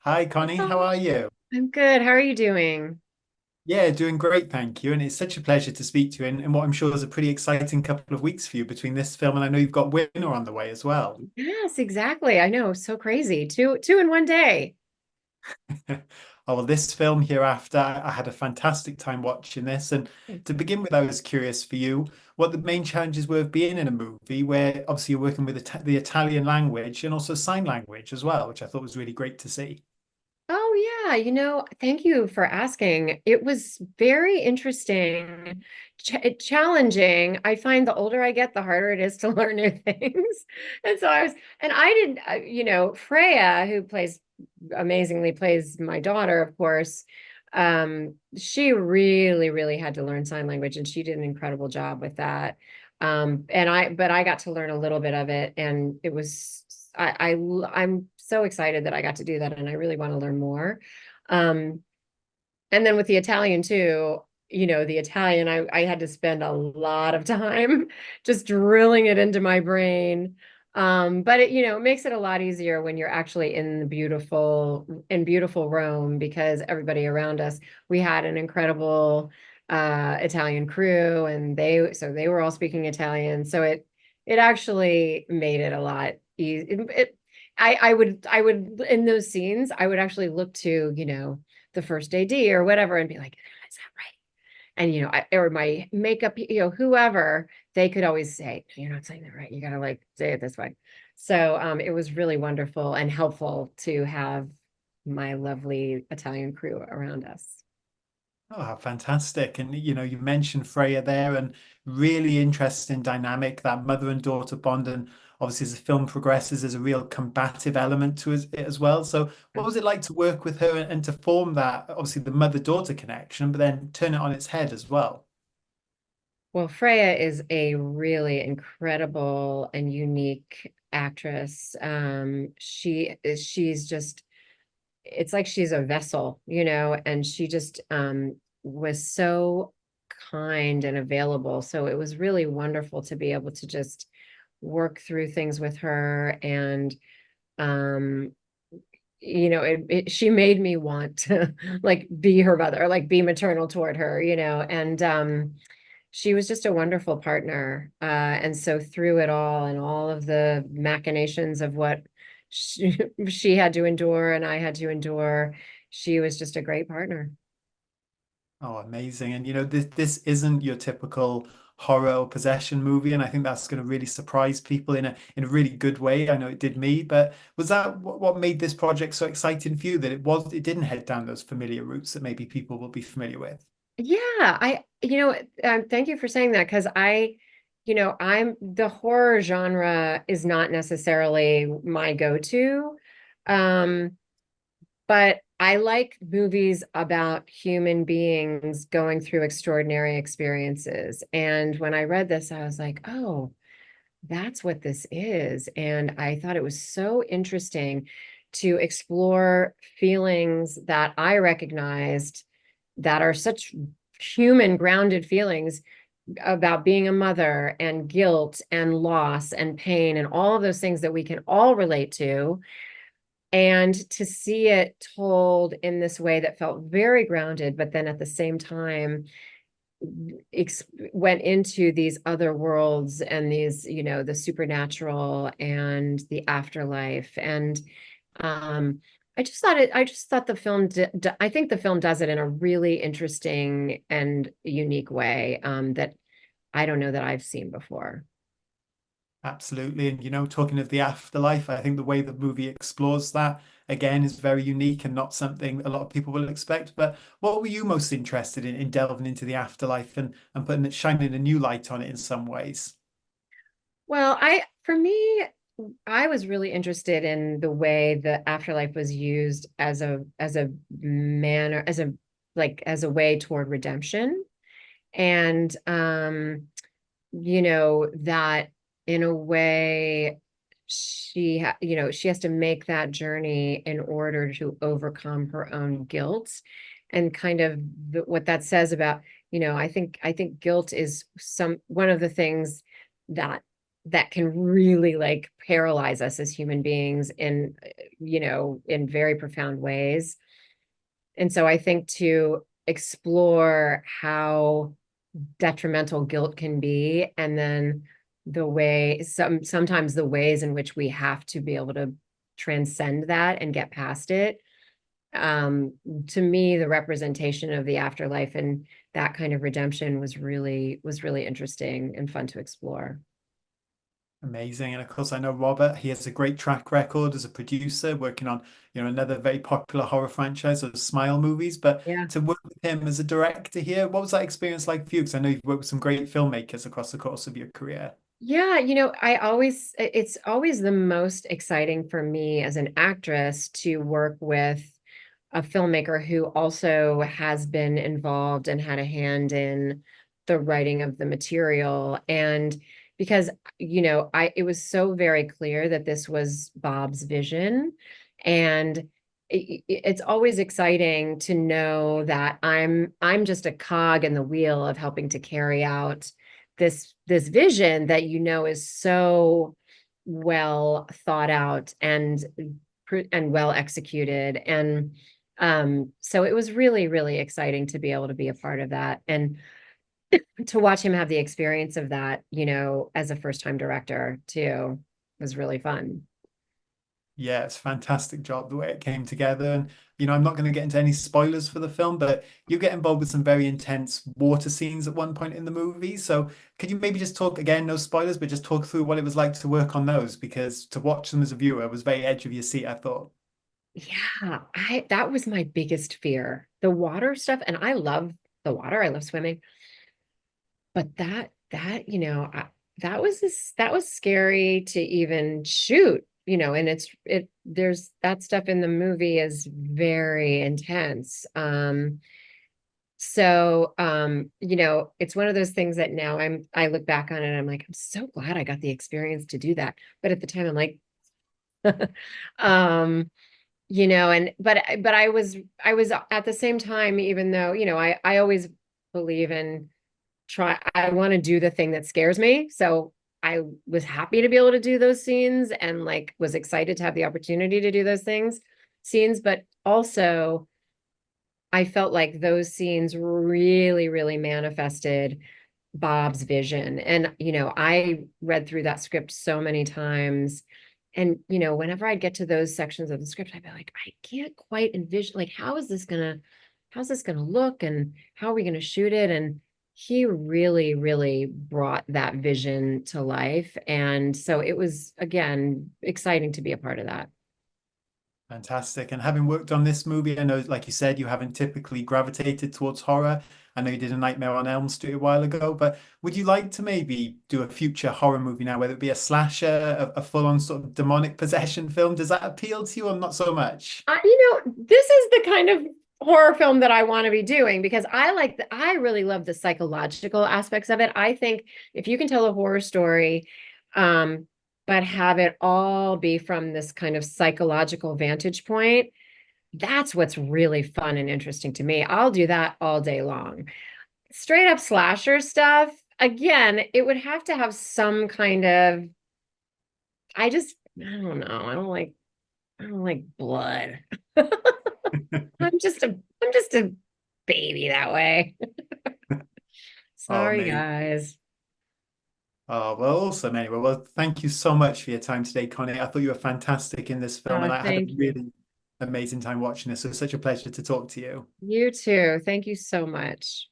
Hi, Connie. How Oh, are you? I'm good. How are you doing? Yeah, doing great, thank you. And it's such a pleasure to speak to you in what I'm sure is a pretty exciting couple of weeks for you between this film and I know you've got Winner on the way as well. Yes, exactly. I know, so crazy. Two in one day. Oh, well, this film Hereafter, I had a fantastic time watching this. And to begin with, I was curious for you what the main challenges were of being in a movie where obviously you're working with the Italian language and also sign language as well, which I thought was really great to see. Oh yeah, thank you for asking. It was very interesting, challenging. I find the older I get, the harder it is to learn new things. And I didn't, Freya, who amazingly plays my daughter, of course. She really, really had to learn sign language, and she did an incredible job with that. But I got to learn a little bit of it, and it was I'm so excited that I got to do that, and I really want to learn more. Um, and then with the Italian too, the Italian, I had to spend a lot of time just drilling it into my brain. But it makes it a lot easier when you're actually in beautiful Rome, because everybody around us, we had an incredible Italian crew, and they were all speaking Italian. So it actually made it a lot easy. I would in those scenes, I would actually look to, the first AD or whatever and be like, is that right? And, or my makeup, whoever, they could always say, "No, you're not saying that right. You got to like say it this way." So it was really wonderful and helpful to have my lovely Italian crew around us. Oh, fantastic. And you mentioned Freya there and really interesting dynamic, that mother and daughter bond. And obviously, as the film progresses, there's a real combative element to it as well. So, what was it like to work with her and to form that, obviously, the mother-daughter connection, but then turn it on its head as well? Well, Freya is a really incredible and unique actress. She's just, it's like she's a vessel, and she just was so kind and available. So it was really wonderful to be able to just work through things with her. And um she made me want to like be her mother, like be maternal toward her, and she was just a wonderful partner. And so through it all and all of the machinations of what she had to endure and I had to endure, she was just a great partner. Oh, amazing. And this isn't your typical horror or possession movie, and I think that's going to really surprise people in a really good way. I know it did me, but was that what made this project so exciting for you that it didn't head down those familiar routes that maybe people will be familiar with? Yeah, thank you for saying that, because I'm the horror genre is not necessarily my go-to. Um, but I like movies about human beings going through extraordinary experiences. And when I read this, I was like, oh, that's what this is. And I thought it was so interesting to explore feelings that I recognized that are such human grounded feelings about being a mother and guilt and loss and pain and all of those things that we can all relate to, and to see it told in this way that felt very grounded, but then at the same time went into these other worlds and these, the supernatural and the afterlife. And I just thought the film I think the film does it in a really interesting and unique way, that I don't know that I've seen before. Absolutely. And talking of the afterlife, I think the way the movie explores that again is very unique and not something a lot of people will expect. But what were you most interested in delving into the afterlife and putting it, shining a new light on it in some ways? Well, for me, I was really interested in the way the afterlife was used as a manner, as a way toward redemption. And that in a way she has to make that journey in order to overcome her own guilt, and kind of what that says about, I think guilt is one of the things that that can really like paralyze us as human beings in, in very profound ways. And so I think to explore how detrimental guilt can be, and then sometimes the ways in which we have to be able to transcend that and get past it. Um, to me, the representation of the afterlife and that kind of redemption was really interesting and fun to explore. Amazing. And of course, I know Robert, he has a great track record as a producer working on, another very popular horror franchise of Smile movies. But Yeah. to work with him as a director here, what was that experience like for you? Because I know you've worked with some great filmmakers across the course of your career. Yeah, it's always the most exciting for me as an actress to work with a filmmaker who also has been involved and had a hand in the writing of the material. And because, it was so very clear that this was Bob's vision. And it's always exciting to know that I'm just a cog in the wheel of helping to carry out this vision that is so well thought out and well executed. And so it was really, really exciting to be able to be a part of that and to watch him have the experience of that, as a first time director too, was really fun. Yeah, it's a fantastic job the way it came together. And, I'm not going to get into any spoilers for the film, but you get involved with some very intense water scenes at one point in the movie. So could you maybe just talk again, no spoilers, but just talk through what it was like to work on those? Because to watch them as a viewer was very edge of your seat, I thought. Yeah, I that was my biggest fear. The water stuff, and I love the water. I love swimming. But that was scary to even shoot, and there's that stuff in the movie is very intense. It's one of those things that now I look back on it and I'm like, I'm so glad I got the experience to do that. But at the time I'm like, um, and but I was at the same time, even though, I always believe in I want to do the thing that scares me. So I was happy to be able to do those scenes and like was excited to have the opportunity to do those scenes, but also I felt like those scenes really, really manifested Bob's vision. And, I read through that script so many times. And, whenever I'd get to those sections of the script, I'd be like, I can't quite envision, like, how's this gonna look and how are we gonna shoot it? And he really, really brought that vision to life. And so it was, again, exciting to be a part of that. Fantastic. And having worked on this movie, I know, like you said, you haven't typically gravitated towards horror. I know you did A Nightmare on Elm Street a while ago, but would you like to maybe do a future horror movie now, whether it be a slasher, a full-on sort of demonic possession film? Does that appeal to you or not so much? This is the kind of horror film that I want to be doing because I really love the psychological aspects of it. I think if you can tell a horror story, um, but have it all be from this kind of psychological vantage point, that's what's really fun and interesting to me. I'll do that all day long. Straight up slasher stuff, again, it would have to have some kind of, I don't know. I don't like blood. I'm just a baby that way. Oh, Sorry, mate. guys. Oh, well, awesome. Anyway, well, thank you so much for your time today, Connie. I thought you were fantastic in this film, and I had a Thank you. really amazing time watching this. It was such a pleasure to talk to you. You too. Thank you so much.